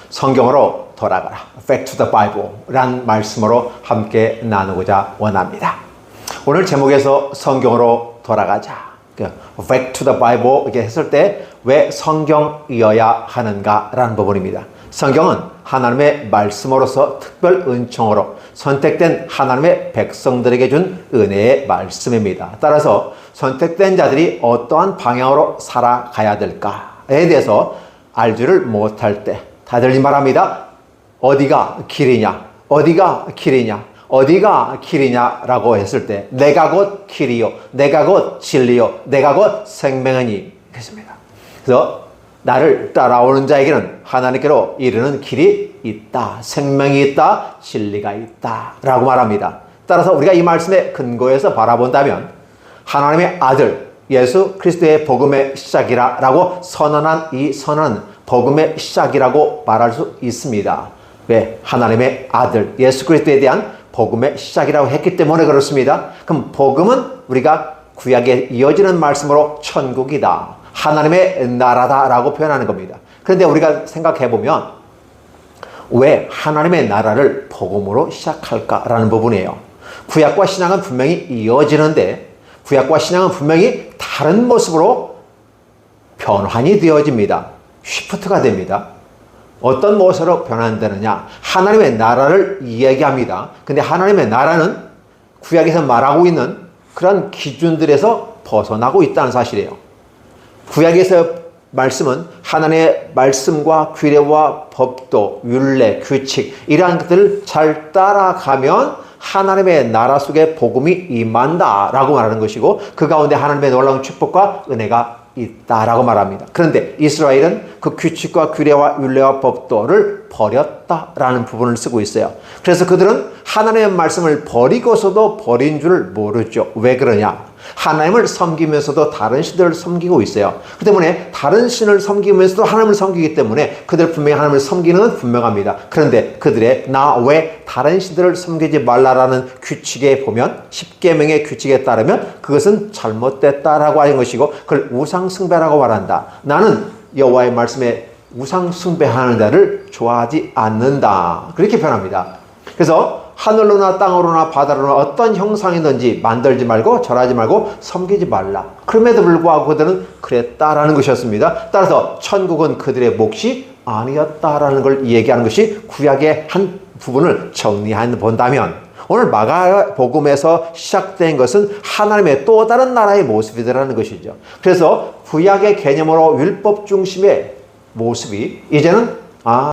성경으로 돌아가라. Back to the Bible 라는 말씀으로 함께 나누고자 원합니다. 오늘 제목에서 성경으로 돌아가자. Back to the Bible 이렇게 했을 때 왜 성경이어야 하는가 라는 부분입니다. 성경은 하나님의 말씀으로서 특별 은총으로 선택된 하나님의 백성들에게 준 은혜의 말씀입니다. 따라서 선택된 자들이 어떠한 방향으로 살아가야 될까에 대해서 알지를 못할 때 다들 말합니다. 어디가 길이냐? 어디가 길이냐? 어디가 길이냐라고 했을 때 내가 곧 길이요, 내가 곧 진리요, 내가 곧 생명이니 했습니다. 그래서 나를 따라오는 자에게는 하나님께로 이르는 길이 있다, 생명이 있다, 진리가 있다 라고 말합니다. 따라서 우리가 이 말씀의 근거에서 바라본다면 하나님의 아들 예수 그리스도의 복음의 시작이라고 선언한 이 선언은 복음의 시작이라고 말할 수 있습니다. 왜? 하나님의 아들 예수 그리스도에 대한 복음의 시작이라고 했기 때문에 그렇습니다. 그럼 복음은 우리가 구약에 이어지는 말씀으로 천국이다, 하나님의 나라다라고 표현하는 겁니다. 그런데 우리가 생각해보면 왜 하나님의 나라를 복음으로 시작할까라는 부분이에요. 구약과 신약은 분명히 이어지는데 구약과 신약은 분명히 다른 모습으로 변환이 되어집니다. 쉬프트가 됩니다. 어떤 모습으로 변환되느냐? 하나님의 나라를 이야기합니다. 근데 하나님의 나라는 구약에서 말하고 있는 그런 기준들에서 벗어나고 있다는 사실이에요. 구약에서 말씀은 하나님의 말씀과 규례와 법도, 율례, 규칙 이러한 것들을 잘 따라가면 하나님의 나라 속에 복음이 임한다라고 말하는 것이고 그 가운데 하나님의 놀라운 축복과 은혜가 있다라고 말합니다. 그런데 이스라엘은 그 규칙과 규례와 율례와 법도를 버렸다라는 부분을 쓰고 있어요. 그래서 그들은 하나님의 말씀을 버리고서도 버린 줄 모르죠. 왜 그러냐? 하나님을 섬기면서도 다른 신들을 섬기고 있어요. 그 때문에 다른 신을 섬기면서도 하나님을 섬기기 때문에 그들 분명히 하나님을 섬기는 건 분명합니다. 그런데 그들의 나 왜 다른 신들을 섬기지 말라라는 규칙에 보면 10계명의 규칙에 따르면 그것은 잘못됐다라고 하는 것이고 그걸 우상숭배라고 말한다. 나는 여호와의 말씀에 우상숭배하는 자를 좋아하지 않는다. 그렇게 표현합니다. 그래서 하늘로나 땅으로나 바다로나 어떤 형상이든지 만들지 말고 절하지 말고 섬기지 말라. 그럼에도 불구하고 그들은 그랬다라는 것이었습니다. 따라서 천국은 그들의 몫이 아니었다라는 걸 얘기하는 것이 구약의 한 부분을 정리해 본다면 오늘 마가복음에서 시작된 것은 하나님의 또 다른 나라의 모습이라는 것이죠. 그래서 구약의 개념으로 율법 중심의 모습이 이제는